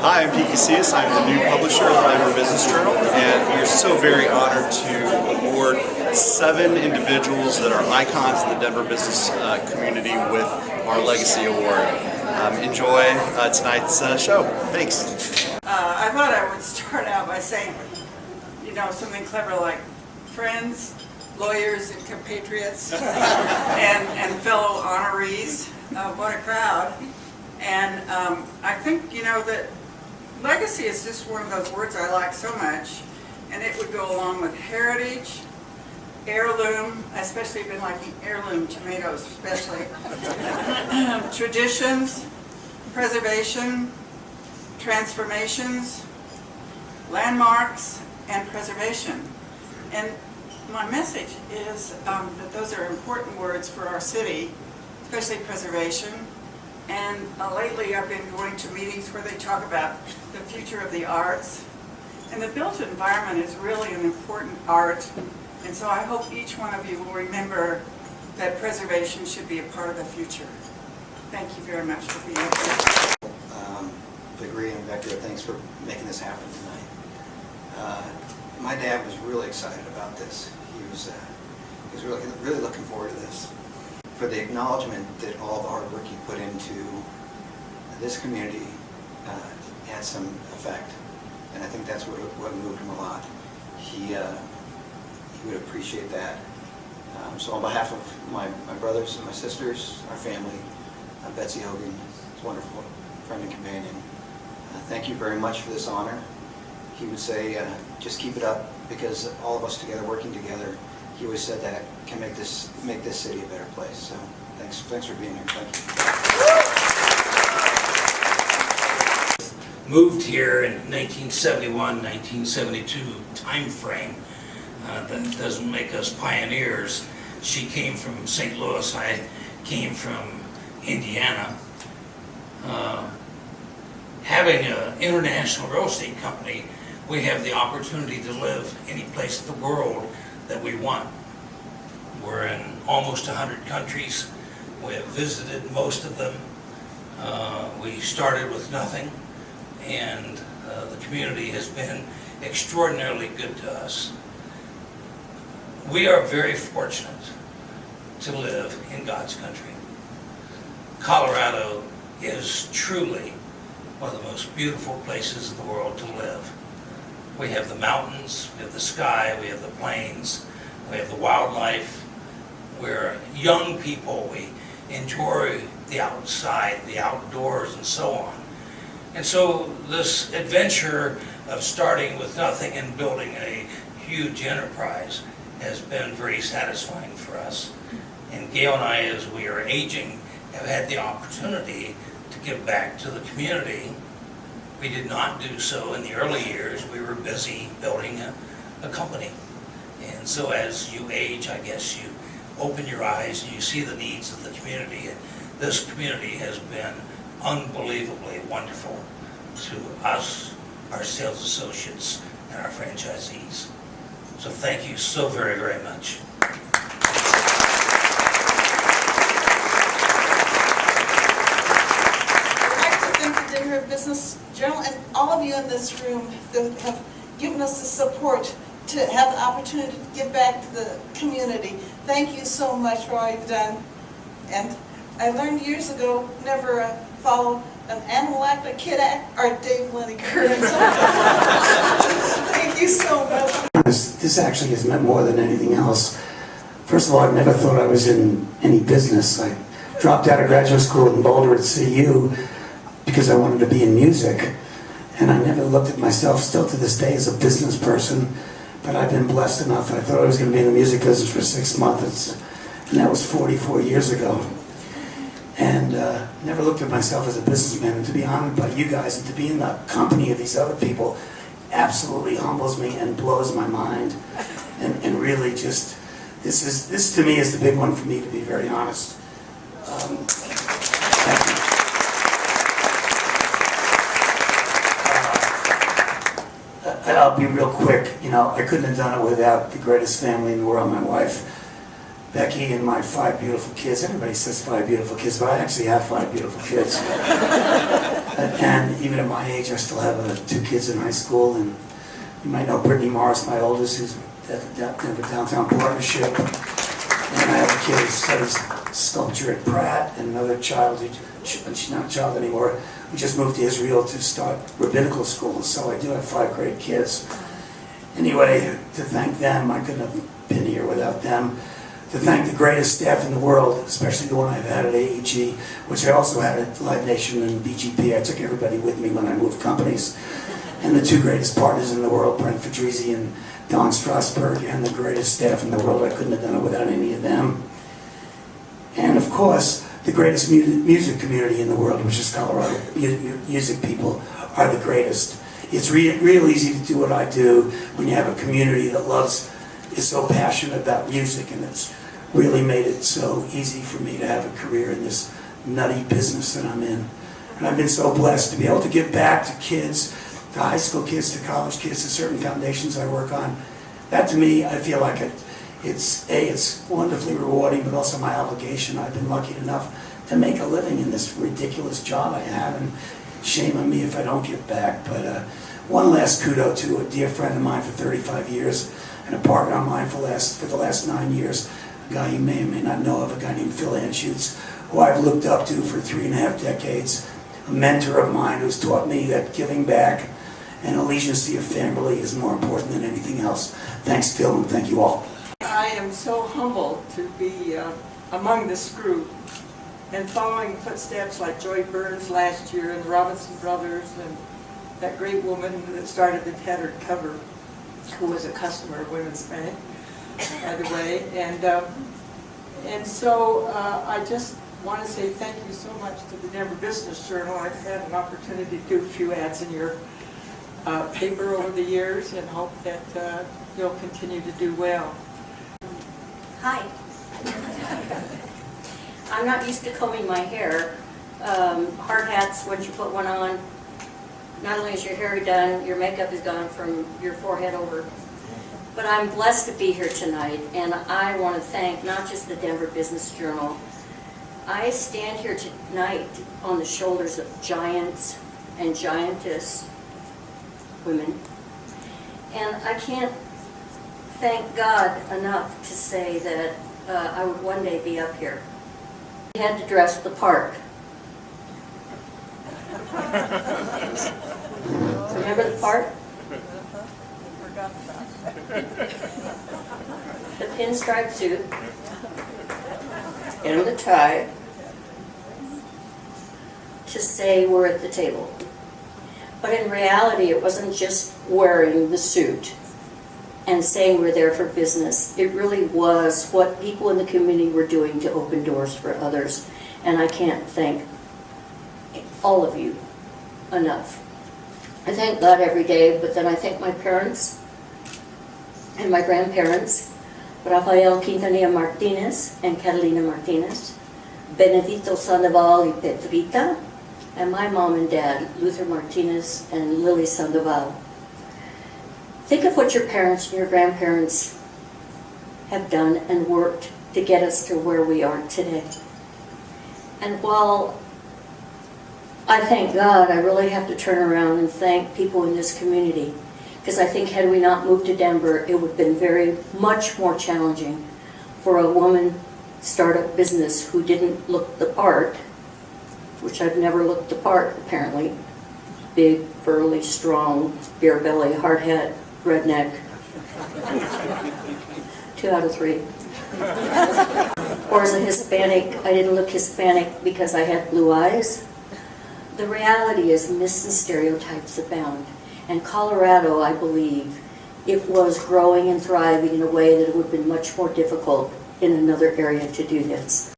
Hi, I'm Pete Casillas. I'm the new publisher of the Denver Business Journal, and we are so very honored to award 7 individuals that are icons in the Denver business community with our Legacy Award. Enjoy tonight's show. Thanks. I thought I would start out by saying, something clever like friends, lawyers, and compatriots, and fellow honorees. What a crowd. And I think, that legacy is just one of those words I like so much, and it would go along with heritage, heirloom, especially been liking heirloom tomatoes especially, traditions, preservation, transformations, landmarks, and preservation. And my message is that those are important words for our city, especially preservation. And lately I've been going to meetings where they talk about the future of the arts. And the built environment is really an important art. And so I hope each one of you will remember that preservation should be a part of the future. Thank you very much for being here. Degree and Vector, thanks for making this happen tonight. My dad was really excited about this. He was really looking forward to this. For the acknowledgement that all the hard work you put into this community had some effect, and I think that's what moved him a lot. He would appreciate that. So on behalf of my brothers and my sisters, our family, Betsy Hogan, his wonderful friend and companion, thank you very much for this honor. He would say, just keep it up, because all of us together, working together, he always said that can make this city a better place. So thanks for being here. Thank you. Moved here in 1971, 1972 time frame. That doesn't make us pioneers. She came from St. Louis. I came from Indiana. Having an international real estate company, we have the opportunity to live any place in the world that we want. We're in almost 100 countries. We have visited most of them. We started with nothing, and the community has been extraordinarily good to us. We are very fortunate to live in God's country. Colorado is truly one of the most beautiful places in the world to live. We have the mountains, we have the sky, we have the plains, we have the wildlife. We're young people, we enjoy the outside, the outdoors, and so on. And so this adventure of starting with nothing and building a huge enterprise has been very satisfying for us. And Gail and I, as we are aging, have had the opportunity to give back to the community. We did not do so in the early years. We were busy building a company. And so as you age, I guess you open your eyes and you see the needs of the community. And this community has been unbelievably wonderful to us, our sales associates, and our franchisees. So thank you so very, very much. Business Journal and all of you in this room that have given us the support to have the opportunity to give back to the community. Thank you so much for all you've done. And I learned years ago never follow an animal act, a kid act, or Dave Lineker. Thank you so much. This actually has meant more than anything else. First of all, I've never thought I was in any business. I dropped out of graduate school in Boulder at CU because I wanted to be in music, and I never looked at myself, still to this day, as a business person, but I've been blessed enough. I thought I was going to be in the music business for 6 months, and that was 44 years ago. And never looked at myself as a businessman, and to be honored by you guys and to be in the company of these other people absolutely humbles me and blows my mind, and really just, this to me is the big one for me, to be very honest. Thank you. I'll be real quick. I couldn't have done it without the greatest family in the world, my wife, Becky, and my 5 beautiful kids. Everybody says 5 beautiful kids, but I actually have 5 beautiful kids. And even at my age, I still have 2 kids in high school, and you might know Brittany Morris, my oldest, who's at the Denver Downtown Partnership. And I have a kid who studies sculpture at Pratt, and another child, she's not a child anymore, who just moved to Israel to start rabbinical school. So I do have 5 great kids. Anyway, to thank them, I couldn't have been here without them. To thank the greatest staff in the world, especially the one I've had at AEG, which I also had at Live Nation and BGP. I took everybody with me when I moved companies. And the 2 greatest partners in the world, Brent Fedrizzi and Don Strasberg, and the greatest staff in the world. I couldn't have done it without any of them. And of course, the greatest music community in the world, which is Colorado. Music people are the greatest. It's real easy to do what I do when you have a community that is so passionate about music, and it's really made it so easy for me to have a career in this nutty business that I'm in. And I've been so blessed to be able to give back to kids, to high school kids, to college kids, to certain foundations I work on. That to me, I feel like it's wonderfully rewarding, but also my obligation. I've been lucky enough to make a living in this ridiculous job I have, and shame on me if I don't give back. But one last kudo to a dear friend of mine for 35 years, and a partner of mine for the last 9 years, a guy you may or may not know of, a guy named Phil Anschutz, who I've looked up to for 3.5 decades, a mentor of mine who's taught me that giving back and allegiance to your family is more important than anything else. Thanks, Phil, and thank you all. I am so humbled to be among this group and following footsteps like Joy Burns last year and the Robinson Brothers and that great woman that started the Tattered Cover, who was a customer of Women's Bank, by the way. And so I just want to say thank you so much to the Denver Business Journal. I've had an opportunity to do a few ads in your paper over the years, and hope that you'll continue to do well. Hi. I'm not used to combing my hair. Hard hats, once you put one on, not only is your hair done, your makeup is gone from your forehead over. But I'm blessed to be here tonight, and I want to thank not just the Denver Business Journal. I stand here tonight on the shoulders of giants and giantess women, and I can't thank God enough to say that I would one day be up here. We had to dress the part. Remember the part? The pinstripe suit and the tie to say we're at the table. But in reality, it wasn't just wearing the suit and saying we're there for business. It really was what people in the community were doing to open doors for others. And I can't thank all of you enough. I thank God every day, but then I thank my parents and my grandparents, Rafael Quintanilla Martinez and Catalina Martinez, Benedito Sandoval y Petrita, and my mom and dad, Luther Martinez and Lily Sandoval. Think of what your parents and your grandparents have done and worked to get us to where we are today. And while I thank God, I really have to turn around and thank people in this community, because I think had we not moved to Denver, it would have been very much more challenging for a woman startup business who didn't look the part, which I've never looked the part apparently. Big, burly, strong, beer belly, hard hat, redneck. 2 out of 3. Or as a Hispanic, I didn't look Hispanic because I had blue eyes. The reality is myths and stereotypes abound. And Colorado, I believe, it was growing and thriving in a way that it would have been much more difficult in another area to do this.